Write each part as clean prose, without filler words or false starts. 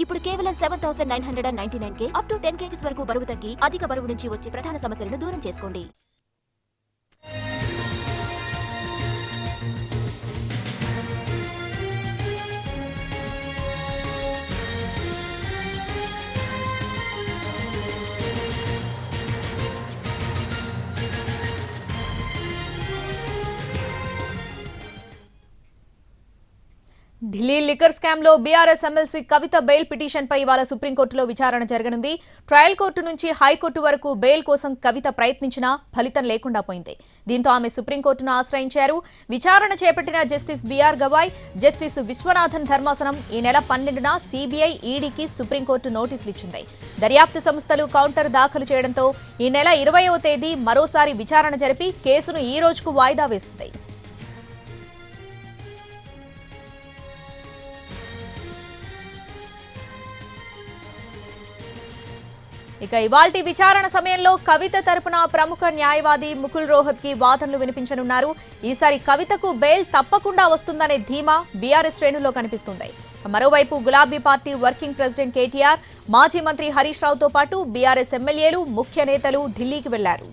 ఇప్పుడు కేవలం 7,999 up to 10 kgs వరకు బరువు తగ్గి అధిక బరువు నుంచి వచ్చే ప్రధాన సమస్యలను దూరం చేసుకోండి. ఢిల్లీ లిక్కర్ స్కామ్ లో బీఆర్ఎస్ ఎమ్మెల్సీ కవిత బెయిల్ పిటిషన్ పై ఇవాళ సుప్రీంకోర్టులో విచారణ జరగనుంది. ట్రయల్ కోర్టు నుంచి హైకోర్టు వరకు బెయిల్ కోసం కవిత ప్రయత్నించినా ఫలితం లేకుండా పోయింది. దీంతో ఆమె సుప్రీంకోర్టును ఆశ్రయించారు. విచారణ చేపట్టిన justice B R Gavai, justice Viswanathan ధర్మాసనం ఈ నెల 12న సిబిఐ, ఈడీకి సుప్రీంకోర్టు నోటీసులు ఇచ్చింది. దర్యాప్తు సంస్థలు కౌంటర్ దాఖలు చేయడంతో ఈ నెల 20వ తేదీ మరోసారి విచారణ జరిపి కేసును ఈ రోజుకు వాయిదా వేస్తుంది. ఇక ఇవాల్టి విచారణ సమయంలో కవిత తరపున ప్రముఖ న్యాయవాది ముకుల్ రోహత్కి వాదనలు వినిపించనున్నారు. ఈసారి కవితకు బెయిల్ తప్పకుండా వస్తుందనే ధీమా బీఆర్ఎస్ శ్రేణుల్లో కనిపిస్తుంది. మరోవైపు గులాబీ పార్టీ వర్కింగ్ ప్రెసిడెంట్ కేటీఆర్, మాజీ మంత్రి హరీష్ రావుతో పాటు బీఆర్ఎస్ ఎమ్మెల్యేలు, ముఖ్య నేతలు ఢిల్లీకి వెళ్లారు.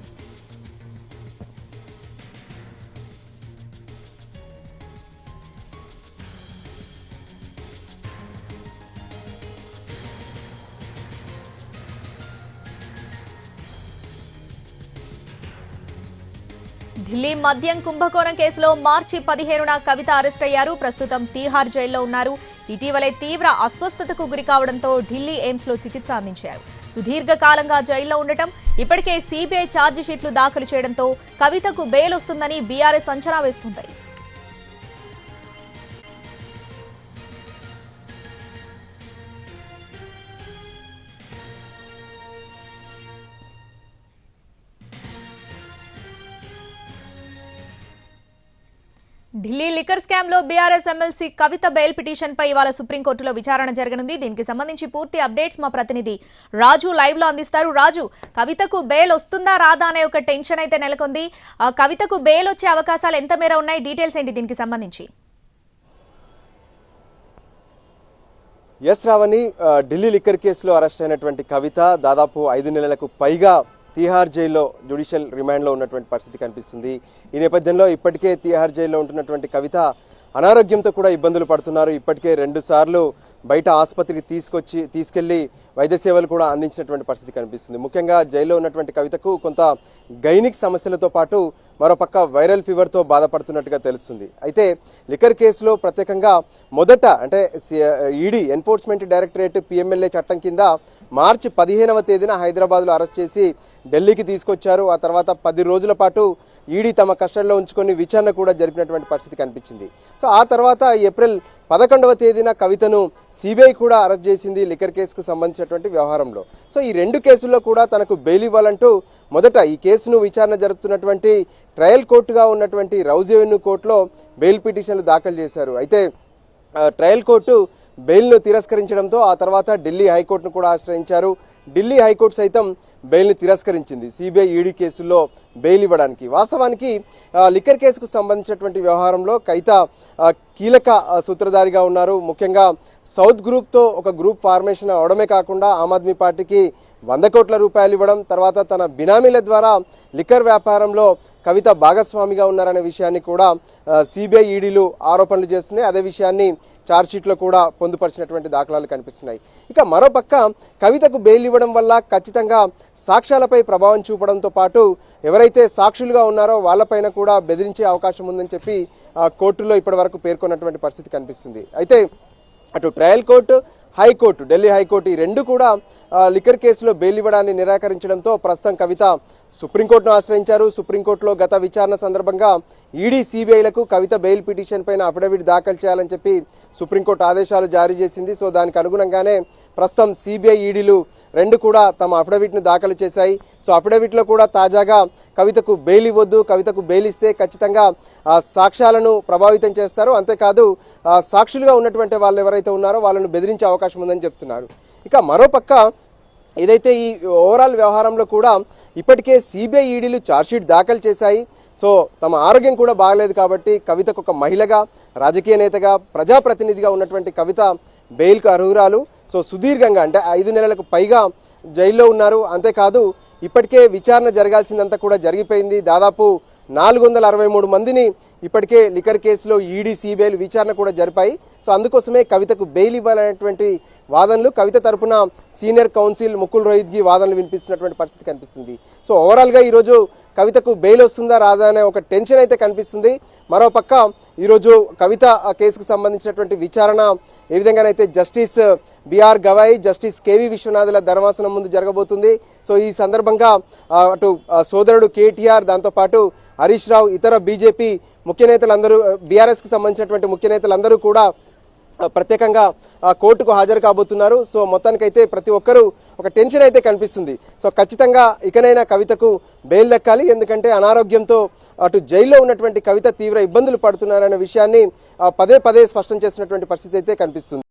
ఢిల్లీ మద్యం కుంభకోణం కేసులో మార్చి 15న కవిత అరెస్ట్ అయ్యారు. ప్రస్తుతం తీహార్ జైల్లో ఉన్నారు. ఇటీవలే తీవ్ర అస్వస్థతకు గురి కావడంతో ఢిల్లీ ఎయిమ్స్ లో చికిత్స అందించారు. సుదీర్ఘకాలంగా జైల్లో ఉండటం, ఇప్పటికే సిబిఐ ఛార్జిషీట్లు దాఖలు చేయడంతో కవితకు బెయిల్ వస్తుందని బీఆర్ఎస్ అంచనా వేస్తుంది. ఢిల్లీ లిక్కర్ స్కామ్ లో బీఆర్ఎస్ ఎమ్మెల్సీ కవిత బెయిల్ పిటిషన్ పై ఇవాళ సుప్రీంకోర్టులో విచారణ జరగనుంది. దీనికి సంబంధించి పూర్తి అప్డేట్స్ మా ప్రతినిధి రాజు లైవ్ లో అందిస్తారు. రాజు, కవితకు బెయిల్ వస్తుందా రాదా అనే ఒక టెన్షన్ అయితే నెలకొంది. కవితకు బెయిల్ వచ్చే అవకాశాలు ఎంత మేర ఉన్నాయి? డీటెయిల్స్ ఏంటి దీనికి సంబంధించి? ఎస్ రావణి, ఢిల్లీ లిక్కర్ కేసులో అరెస్ట్ అయినటువంటి కవిత దాదాపు 5 నెలలకు పైగా తీహార్ జైల్లో జ్యుడిషియల్ రిమాండ్లో ఉన్నటువంటి పరిస్థితి కనిపిస్తుంది. ఈ నేపథ్యంలో ఇప్పటికే తీహార్ జైల్లో ఉంటున్నటువంటి కవిత అనారోగ్యంతో కూడా ఇబ్బందులు పడుతున్నారు. ఇప్పటికే 2 సార్లు బయట ఆసుపత్రికి తీసుకెళ్లి వైద్య సేవలు కూడా అందించినటువంటి పరిస్థితి కనిపిస్తుంది. ముఖ్యంగా జైల్లో ఉన్నటువంటి కవితకు కొంత గైనిక్ సమస్యలతో పాటు మరోపక్క వైరల్ ఫీవర్తో బాధపడుతున్నట్టుగా తెలుస్తుంది. అయితే లిక్కర్ కేసులో ప్రత్యేకంగా మొదట అంటే ఈడీ ఎన్ఫోర్స్మెంట్ డైరెక్టరేట్ పిఎంఎల్ఏ చట్టం కింద మార్చి 15వ తేదీన హైదరాబాద్లో అరెస్ట్ చేసి ఢిల్లీకి తీసుకొచ్చారు. ఆ తర్వాత 10 రోజుల పాటు ఈడీ తమ కస్టడీలో ఉంచుకొని విచారణ కూడా జరిపినటువంటి పరిస్థితి కనిపించింది. సో ఆ తర్వాత ఏప్రిల్ 11వ తేదీన కవితను సిబిఐ కూడా అరెస్ట్ చేసింది లిక్కర్ కేసుకు సంబంధించినటువంటి వ్యవహారంలో. సో ఈ 2 కేసుల్లో కూడా తనకు బెయిల్ ఇవ్వాలంటూ మొదట ఈ కేసును విచారణ జరుపుతున్నటువంటి ట్రయల్ కోర్టుగా ఉన్నటువంటి రౌజ్ ఎవెన్యూ కోర్టులో బెయిల్ పిటిషన్లు దాఖలు చేశారు. అయితే ట్రయల్ కోర్టు బెయిల్ను తిరస్కరించడంతో ఆ తర్వాత ఢిల్లీ హైకోర్టును కూడా ఆశ్రయించారు. ఢిల్లీ హైకోర్టు సైతం బెయిల్ని తిరస్కరించింది సిబిఐ, ఈడీ కేసుల్లో బెయిల్ ఇవ్వడానికి. వాస్తవానికి లిక్కర్ కేసుకు సంబంధించినటువంటి వ్యవహారంలో కవిత కీలక సూత్రధారిగా ఉన్నారు. ముఖ్యంగా సౌత్ గ్రూప్తో ఒక గ్రూప్ ఫార్మేషన్ అవడమే కాకుండా ఆమ్ ఆద్మీ పార్టీకి 100 కోట్ల రూపాయలు ఇవ్వడం, తర్వాత తన బినామీల ద్వారా లిక్కర్ వ్యాపారంలో కవిత భాగస్వామిగా ఉన్నారనే విషయాన్ని కూడా సిబిఐ, ఈడీలు ఆరోపణలు చేస్తున్నాయి. అదే విషయాన్ని ఛార్జ్షీట్లో కూడా పొందుపరిచినటువంటి దాఖలాలు కనిపిస్తున్నాయి. ఇక మరోపక్క కవితకు బెయిల్ ఇవ్వడం వల్ల ఖచ్చితంగా సాక్ష్యాలపై ప్రభావం చూపడంతో పాటు ఎవరైతే సాక్షులుగా ఉన్నారో వాళ్ళపైన కూడా బెదిరించే అవకాశం ఉందని చెప్పి కోర్టులో ఇప్పటి వరకు పేర్కొన్నటువంటి పరిస్థితి కనిపిస్తుంది. అయితే అటు trial court, high court, Delhi high court ఈ 2 కూడా లిక్కర్ కేసులో బెయిల్ ఇవ్వడాన్ని నిరాకరించడంతో ప్రస్తుతం కవిత సుప్రీంకోర్టును ఆశ్రయించారు. సుప్రీంకోర్టులో గత విచారణ సందర్భంగా ఈడీ, సిబిఐలకు కవిత బెయిల్ పిటిషన్ పైన అఫిడవిట్ దాఖలు చేయాలని చెప్పి సుప్రీంకోర్టు ఆదేశాలు జారీ చేసింది. సో దానికి అనుగుణంగానే ప్రస్తుతం సిబిఐ, ఈడీలు 2 కూడా తమ అఫిడవిట్ను దాఖలు చేశాయి. సో అఫిడవిట్లో కూడా తాజాగా కవితకు బెయిల్ ఇవ్వద్దు, కవితకు బెయిల్ ఇస్తే ఖచ్చితంగా సాక్ష్యాలను ప్రభావితం చేస్తారు, అంతేకాదు సాక్షులుగా ఉన్నటువంటి వాళ్ళు ఎవరైతే ఉన్నారో వాళ్ళను బెదిరించే అవకాశం ఉందని చెప్తున్నారు. ఇక మరోపక్క ఏదైతే ఈ ఓవరాల్ వ్యవహారంలో కూడా ఇప్పటికే సిబిఐ, ఈడీలు ఛార్జ్షీట్ దాఖలు చేశాయి. సో తమ ఆరోగ్యం కూడా బాగలేదు కాబట్టి కవితకు ఒక మహిళగా, రాజకీయ నేతగా, ప్రజాప్రతినిధిగా ఉన్నటువంటి కవిత బెయిల్కు అర్హురాలు. సో సుదీర్ఘంగా అంటే 5 నెలలకు పైగా జైల్లో ఉన్నారు. అంతేకాదు ఇప్పటికే విచారణ జరగాల్సిందంతా కూడా జరిగిపోయింది. దాదాపు 463 మందిని ఇప్పటికే లిక్కర్ కేసులో ఈడీ సిబిఐలు విచారణ కూడా జరిపాయి. సో అందుకోసమే కవితకు బెయిల్ ఇవ్వాలనేటువంటి వాదనలు కవిత తరపున సీనియర్ కౌన్సిల్ ముకుల్ రోహిత్గి వాదనలు వినిపిస్తున్నటువంటి పరిస్థితి కనిపిస్తుంది. సో ఓవరాల్గా ఈరోజు కవితకు బెయిల్ వస్తుందా రాదా అనే ఒక టెన్షన్ అయితే కనిపిస్తుంది. మరోపక్క ఈరోజు కవిత కేసుకు సంబంధించినటువంటి విచారణ ఏ విధంగానైతే justice B R Gavai, justice K V విశ్వనాథుల ధర్మాసనం ముందు జరగబోతుంది. సో ఈ సందర్భంగా అటు సోదరుడు కేటీఆర్, దాంతోపాటు హరీష్ రావు, ఇతర బీజేపీ ముఖ్య నేతలందరూ, బీఆర్ఎస్కి సంబంధించినటువంటి ముఖ్య నేతలందరూ కూడా ప్రత్యేకంగా కోర్టుకు హాజరు కాబోతున్నారు. సో మొత్తానికైతే ప్రతి ఒక్కరూ ఒక టెన్షన్ అయితే కనిపిస్తుంది. సో ఖచ్చితంగా ఇకనైనా కవితకు బెయిల్ దక్కాలి. ఎందుకంటే అనారోగ్యంతో అటు జైల్లో ఉన్నటువంటి కవిత తీవ్ర ఇబ్బందులు పడుతున్నారనే విషయాన్ని పదే పదే స్పష్టం చేసినటువంటి పరిస్థితి అయితే కనిపిస్తుంది.